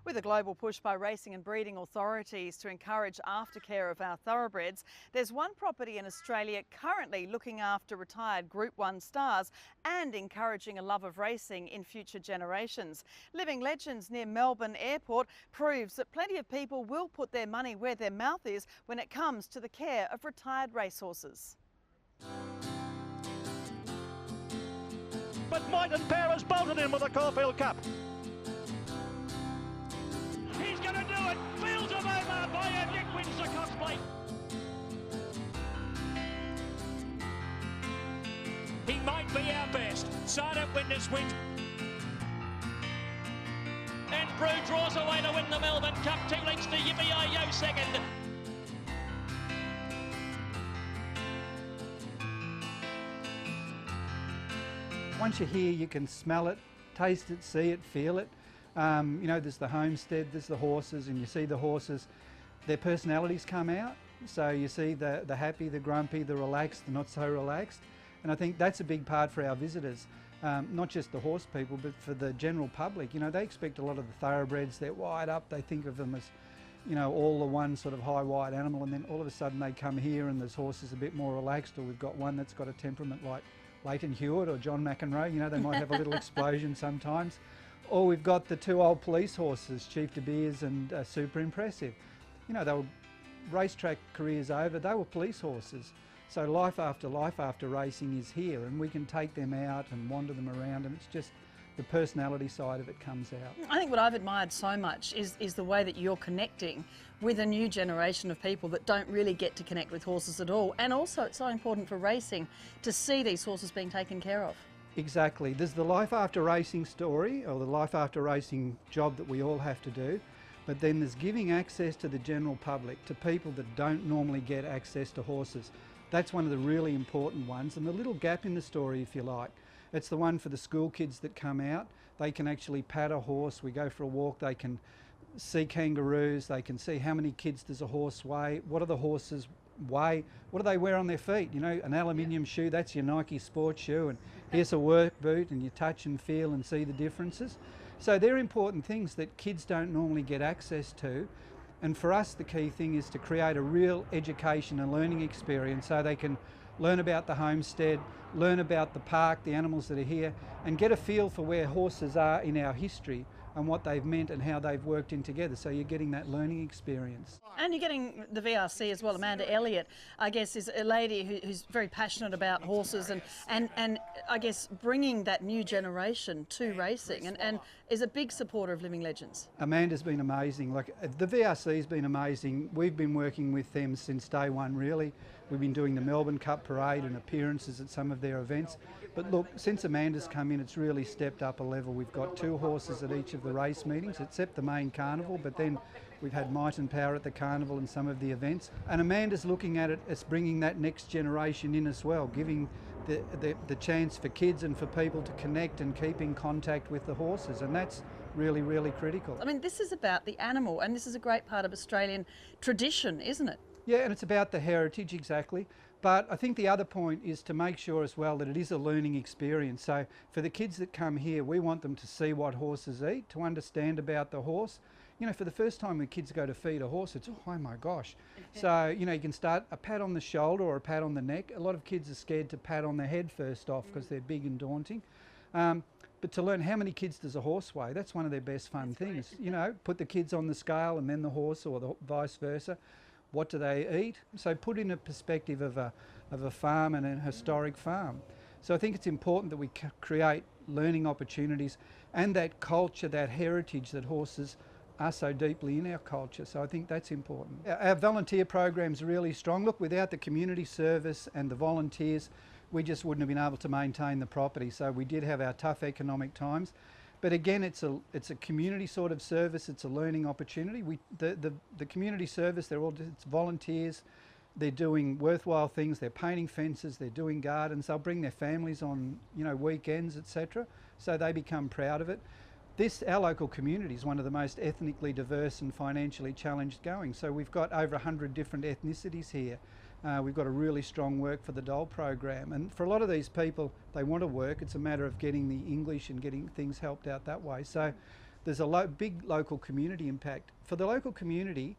With a global push by racing and breeding authorities to encourage aftercare of our thoroughbreds, there's one property in Australia currently looking after retired Group 1 stars and encouraging a love of racing in future generations. Living Legends near Melbourne Airport proves that plenty of people will put their money where their mouth is when it comes to the care of retired racehorses. But Might and Power has bolted in with the Caulfield Cup. He's going to do it. Fields of over by a Nick wins the cosplay. He might be our best. Silent Witness wins. And Brew draws away to win the Melbourne Cup. 2 lengths to Yippee Yo second. Once you're here, you can smell it, taste it, see it, feel it. You know, there's the homestead, there's the horses, and you see the horses, their personalities come out. So you see the happy, the grumpy, the relaxed, the not so relaxed. And I think that's a big part for our visitors, not just the horse people, but for the general public. You know, they expect a lot of the thoroughbreds, they're wide up, they think of them as, you know, all the one sort of high wide animal, and then all of a sudden they come here and there's horses a bit more relaxed, or we've got one that's got a temperament like Leighton Hewitt or John McEnroe, you know, they might have a little explosion sometimes. Or we've got the 2 old police horses, Chief De Beers and Super Impressive. You know, they were racetrack careers over, they were police horses. So life after racing is here, and we can take them out and wander them around, and it's just the personality side of it comes out. I think what I've admired so much is the way that you're connecting with a new generation of people that don't really get to connect with horses at all. And also it's so important for racing to see these horses being taken care of. Exactly. There's the life after racing story, or the life after racing job that we all have to do, but then there's giving access to the general public, to people that don't normally get access to horses. That's one of the really important ones, and the little gap in the story, if you like. It's the one for the school kids that come out. They can actually pat a horse, we go for a walk, they can see kangaroos, they can see how many kids does a horse weigh, what do the horses weigh, what do they wear on their feet. You know, an aluminium shoe, that's your Nike sports shoe, and here's a work boot, and you touch and feel and see the differences. So they're important things that kids don't normally get access to. And for us, the key thing is to create a real education and learning experience so they can learn about the homestead, learn about the park, the animals that are here, and get a feel for where horses are in our history and what they've meant and how they've worked in together. So you're getting that learning experience. And you're getting the VRC as well. Amanda Elliott, I guess, is a lady who's very passionate about horses and I guess bringing that new generation to racing and is a big supporter of Living Legends. Amanda's been amazing. Like, the VRC's been amazing. We've been working with them since day one, really. We've been doing the Melbourne Cup parade and appearances at some of their events. But look, since Amanda's come in, it's really stepped up a level. We've got 2 horses at each of the race meetings, except the main carnival, but then we've had Might and Power at the carnival and some of the events. And Amanda's looking at it as bringing that next generation in as well, giving the chance for kids and for people to connect and keep in contact with the horses, and that's really, really critical. I mean, this is about the animal, and this is a great part of Australian tradition, isn't it? Yeah, and it's about the heritage, exactly. But I think the other point is to make sure as well that it is a learning experience. So for the kids that come here, we want them to see what horses eat, to understand about the horse. You know, for the first time when kids go to feed a horse, it's, oh my gosh. So, you know, you can start a pat on the shoulder or a pat on the neck. A lot of kids are scared to pat on the head first off because they're big and daunting. But to learn how many kids does a horse weigh, that's one of their best fun things. You know, put the kids on the scale and then the horse, or the vice versa. What do they eat? So put in a perspective of a farm and a historic farm. So I think it's important that we create learning opportunities and that culture, that heritage that horses are so deeply in our culture. So I think that's important. Our volunteer program's really strong. Look, without the community service and the volunteers, we just wouldn't have been able to maintain the property. So we did have our tough economic times. But again, it's a community sort of service. It's a learning opportunity. The community service, it's volunteers. They're doing worthwhile things. They're painting fences. They're doing gardens. They'll bring their families on, you know, weekends, etc. So they become proud of it. Our local community is one of the most ethnically diverse and financially challenged going. So we've got over 100 different ethnicities here. We've got a really strong Work for the Dole program, and for a lot of these people, they want to work. It's a matter of getting the English and getting things helped out that way. So there's a big local community impact. For the local community,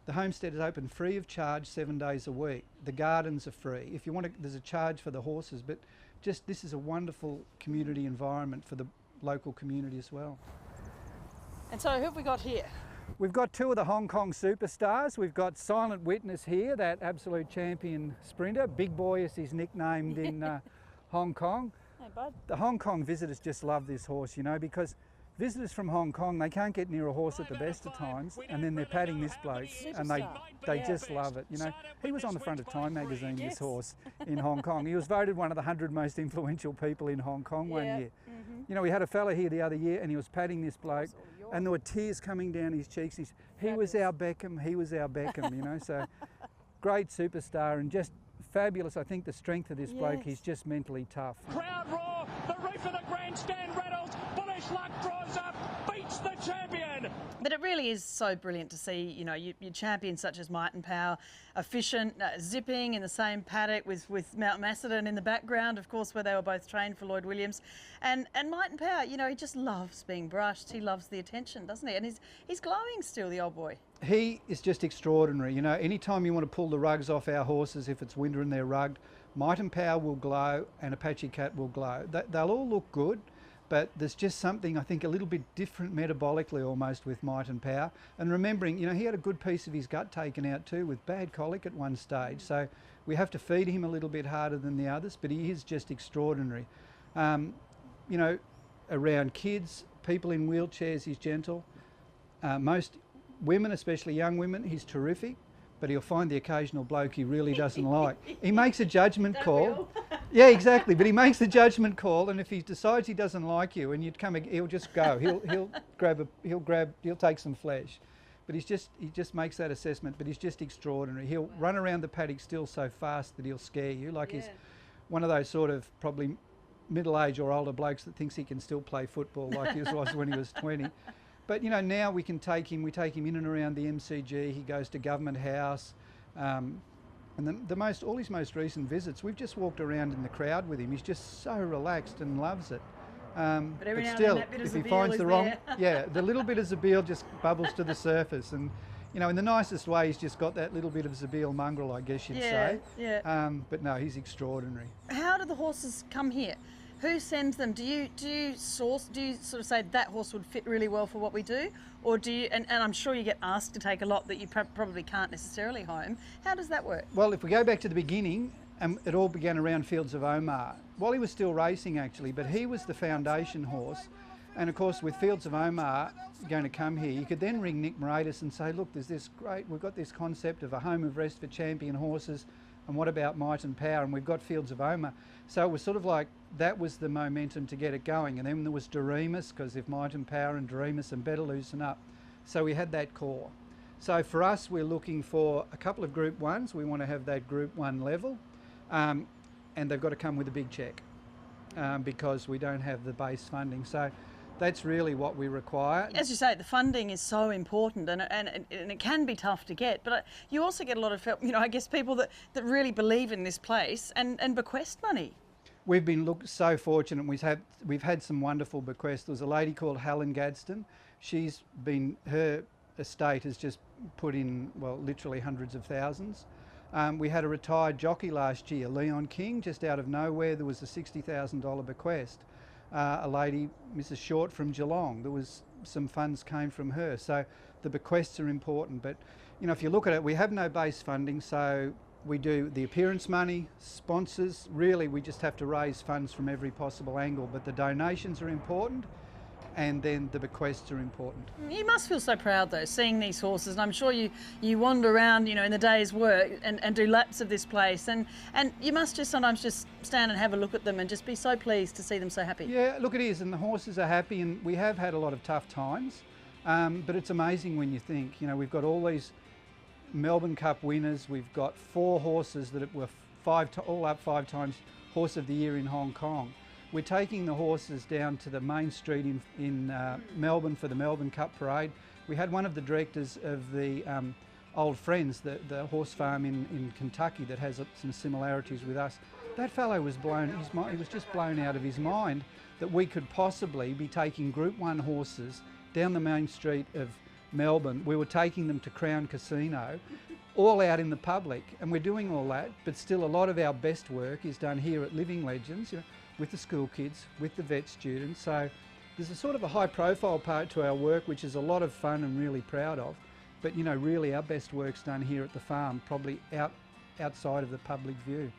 the homestead is open free of charge 7 days a week. The gardens are free. If you want to, there's a charge for the horses, but just this is a wonderful community environment for the local community as well. And so who have we got here? We've got two of the Hong Kong superstars. We've got Silent Witness here, that absolute champion sprinter. Big Boy is he's nicknamed in Hong Kong. Hey, bud. The Hong Kong visitors just love this horse, you know, because visitors from Hong Kong, they can't get near a horse at the best of times, and then they're patting this bloke and they just love it. You know, he was on the front of Time magazine, this horse, in Hong Kong. He was voted one of the 100 most influential people in Hong Kong one year. You know, we had a fella here the other year and he was patting this bloke and there were tears coming down his cheeks. He was our Beckham, he was our Beckham, you know, so great superstar and just fabulous. I think the strength of this bloke, he's just mentally tough. Crowd roar, the roof of the grandstand rattles, Bullish Luck drives up, beats the champion. But it really is so brilliant to see, you know, your champions such as Might and Power, efficient, zipping in the same paddock with Mount Macedon in the background, of course, where they were both trained for Lloyd Williams. And Might and Power, you know, he just loves being brushed. He loves the attention, doesn't he? And he's glowing still, the old boy. He is just extraordinary. You know, anytime you want to pull the rugs off our horses, if it's winter and they're rugged, Might and Power will glow and Apache Cat will glow. They'll all look good, but there's just something, I think, a little bit different metabolically almost with Might and Power. And remembering, you know, he had a good piece of his gut taken out too with bad colic at one stage. So we have to feed him a little bit harder than the others, but he is just extraordinary. You know, around kids, people in wheelchairs, he's gentle. Most women, especially young women, he's terrific, but he'll find the occasional bloke he really doesn't like. He makes a judgment call. Yeah, exactly, but he makes the judgment call, and if he decides he doesn't like you and you'd come, he'll just go. He'll take some flesh. But he just makes that assessment, but he's just extraordinary. He'll run around the paddock still so fast that he'll scare you, like he's one of those sort of probably middle-aged or older blokes that thinks he can still play football like he was when he was 20. But you know, now we take him in and around the MCG. He goes to Government House, and all his most recent visits, we've just walked around in the crowd with him. He's just so relaxed and loves it. But still, if he finds the wrong, the little bit of Zabeel just bubbles to the surface, and you know, in the nicest way, he's just got that little bit of Zabeel mongrel, I guess you'd say. But no, he's extraordinary. How do the horses come here? Who sends them? Do you sort of say that horse would fit really well for what we do, or do you? And I'm sure you get asked to take a lot that you probably can't necessarily home. How does that work? Well, if we go back to the beginning, it all began around Fields of Omar. While he was still racing, actually, but he was the foundation horse. And of course, with Fields of Omar going to come here, you could then ring Nick Moratis and say, look, there's this we've got this concept of a home of rest for champion horses, and what about Might and Power? And we've got Fields of Omar. So it was sort of like, that was the momentum to get it going. And then there was Doremus, because if Might and Power and Doremus and better loosen up. So we had that core. So for us, we're looking for a couple of Group 1s. We want to have that Group 1 level. And they've got to come with a big check because we don't have the base funding. So that's really what we require. As you say, the funding is so important, and it can be tough to get, but you also get a lot of, you know, I guess people that really believe in this place and bequest money. We've been so fortunate. We've had some wonderful bequests. There was a lady called Helen Gadsden. Her estate has just put in, well, literally hundreds of thousands. We had a retired jockey last year, Leon King, just out of nowhere. There was a $60,000 bequest. A lady, Mrs. Short from Geelong, there was some funds came from her. So the bequests are important, but you know, if you look at it, we have no base funding, so we do the appearance money, sponsors. Really, we just have to raise funds from every possible angle, but the donations are important, and then the bequests are important. You must feel so proud though, seeing these horses, and I'm sure you wander around, you know, in the day's work and do laps of this place, and you must just sometimes just stand and have a look at them and just be so pleased to see them so happy. Yeah, look, it is, and the horses are happy, and we have had a lot of tough times, but it's amazing when you think, you know, we've got all these Melbourne Cup winners, we've got 4 horses that were all up 5 times Horse of the Year in Hong Kong. We're taking the horses down to the main street in Melbourne for the Melbourne Cup parade. We had one of the directors of the Old Friends, the horse farm in Kentucky that has some similarities with us. That fellow was he was just blown out of his mind that we could possibly be taking Group 1 horses down the main street of Melbourne. We were taking them to Crown Casino, all out in the public, and we're doing all that, but still a lot of our best work is done here at Living Legends, you know, with the school kids, with the vet students. So there's a sort of a high profile part to our work, which is a lot of fun and really proud of. But you know, really our best work's done here at the farm, probably outside of the public view.